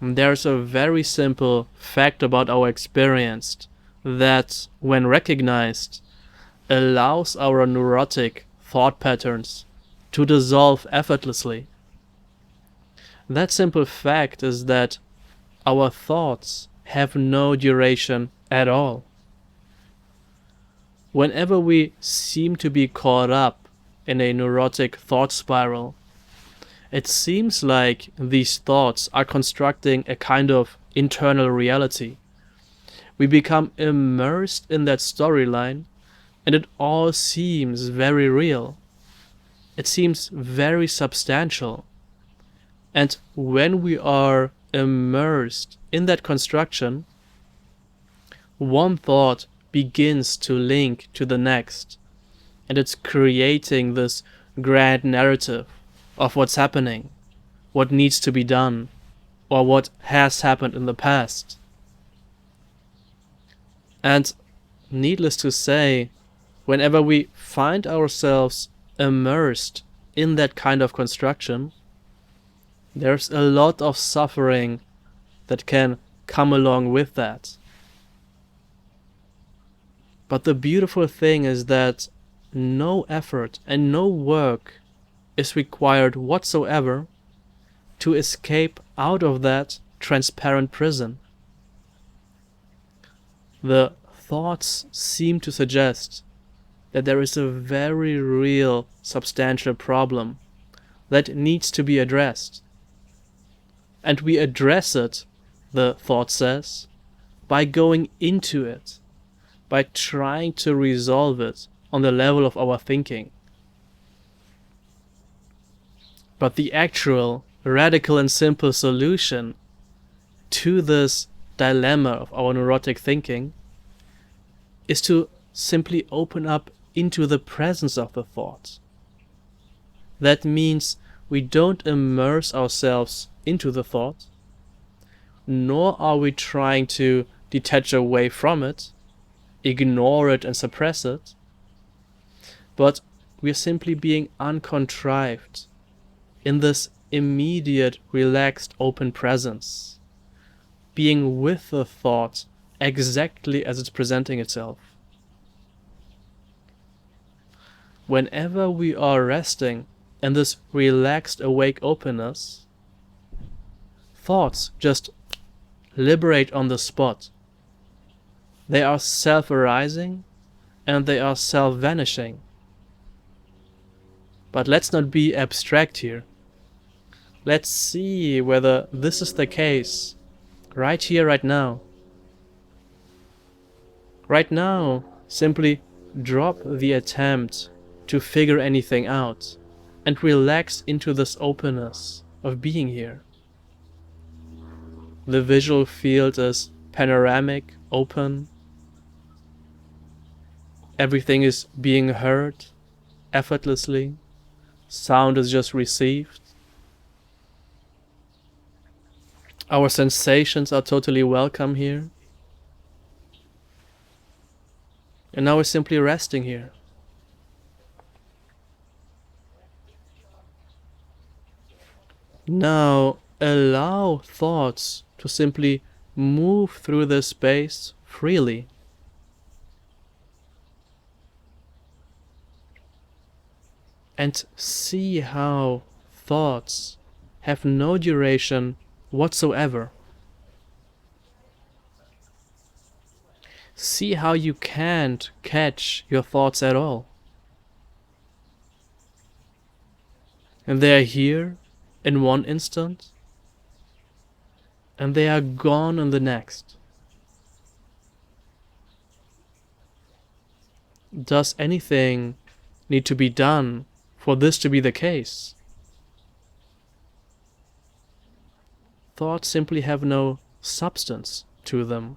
There's a very simple fact about our experience that, when recognized, allows our neurotic thought patterns to dissolve effortlessly. That simple fact is that our thoughts have no duration at all. Whenever we seem to be caught up in a neurotic thought spiral, it seems like these thoughts are constructing a kind of internal reality. We become immersed in that storyline, and it all seems very real. It seems very substantial. And when we are immersed in that construction, one thought begins to link to the next, and it's creating this grand narrative of what's happening, what needs to be done, or what has happened in the past. And needless to say, whenever we find ourselves immersed in that kind of construction, there's a lot of suffering that can come along with that. But the beautiful thing is that no effort and no work is required whatsoever to escape out of that transparent prison. The thoughts seem to suggest that there is a very real, substantial problem that needs to be addressed. And we address it, the thought says, by going into it, by trying to resolve it on the level of our thinking. But the actual, radical and simple solution to this dilemma of our neurotic thinking is to simply open up into the presence of the thought. That means we don't immerse ourselves into the thought, nor are we trying to detach away from it, ignore it and suppress it, but we are simply being uncontrived in this immediate, relaxed, open presence, being with the thought exactly as it's presenting itself. Whenever we are resting in this relaxed, awake openness, thoughts just liberate on the spot. They are self-arising and they are self-vanishing. But let's not be abstract here. Let's see whether this is the case right here, right now. Right now, simply drop the attempt to figure anything out and relax into this openness of being here. The visual field is panoramic, open. Everything is being heard effortlessly. Sound is just received. Our sensations are totally welcome here. And now we're simply resting here. Now allow thoughts to simply move through this space freely. And see how thoughts have no duration whatsoever. See how you can't catch your thoughts at all. And they are here in one instant, and they are gone in the next. Does anything need to be done for this to be the case? Thoughts simply have no substance to them.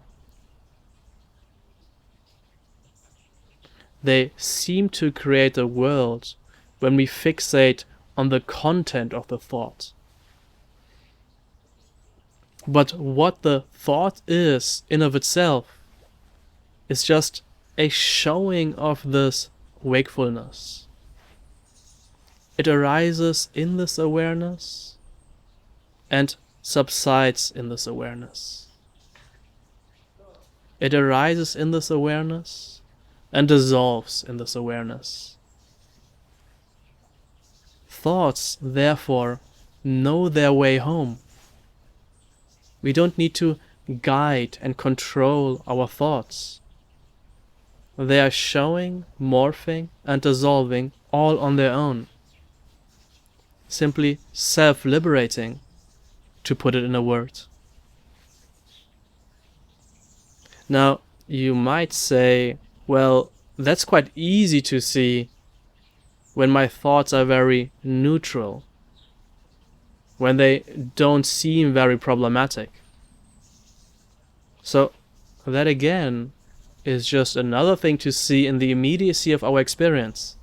They seem to create a world when we fixate on the content of the thought. But what the thought is in of itself is just a showing of this wakefulness. It arises in this awareness and subsides in this awareness. It arises in this awareness and dissolves in this awareness. Thoughts, therefore, know their way home. We don't need to guide and control our thoughts. They are showing, morphing, and dissolving all on their own. Simply self-liberating, to put it in a word. Now, you might say, well, that's quite easy to see when my thoughts are very neutral, when they don't seem very problematic. So, that again is just another thing to see in the immediacy of our experience.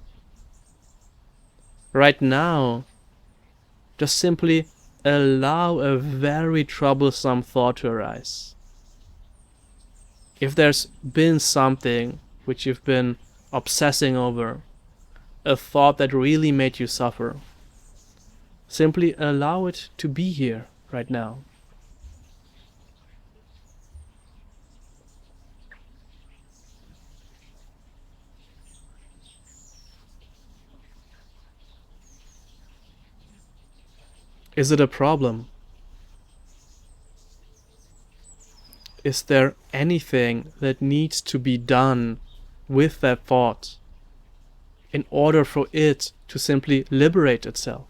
Right now, just simply allow a very troublesome thought to arise. If there's been something which you've been obsessing over, a thought that really made you suffer, simply allow it to be here right now. Is it a problem? Is there anything that needs to be done with that thought in order for it to simply liberate itself?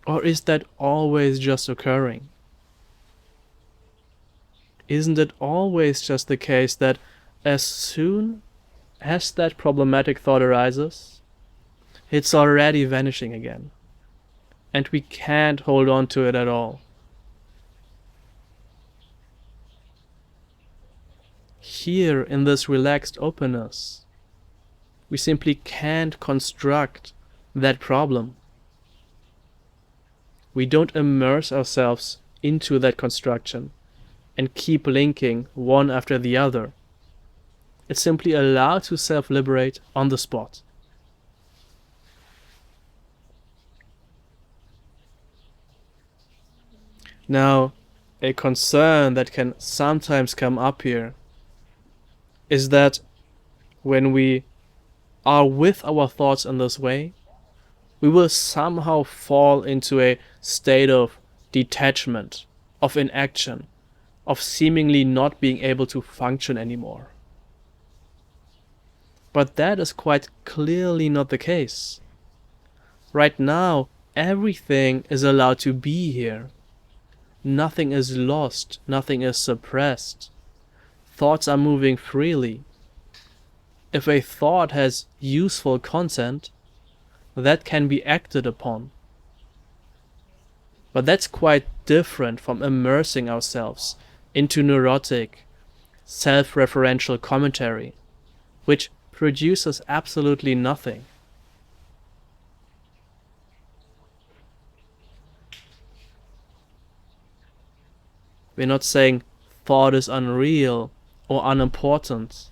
Or is that always just occurring? Isn't it always just the case that as soon as that problematic thought arises, it's already vanishing again, and we can't hold on to it at all? Here, in this relaxed openness, we simply can't construct that problem. We don't immerse ourselves into that construction and keep linking one after the other. It's simply allowed to self-liberate on the spot. Now, a concern that can sometimes come up here is that when we are with our thoughts in this way, we will somehow fall into a state of detachment, of inaction, of seemingly not being able to function anymore. But that is quite clearly not the case. Right now, everything is allowed to be here. Nothing is lost, nothing is suppressed. Thoughts are moving freely. If a thought has useful content, that can be acted upon. But that's quite different from immersing ourselves into neurotic, self-referential commentary, which produces absolutely nothing. We're not saying thought is unreal or unimportant,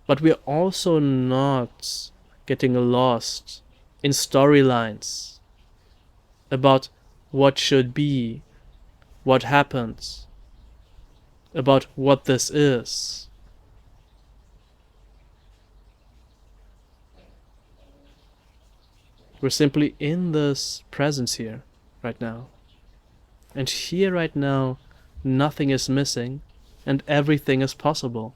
but we're also not getting lost in storylines about what should be, what happens, about what this is. We're simply in this presence here, right now. And here right now, nothing is missing and everything is possible.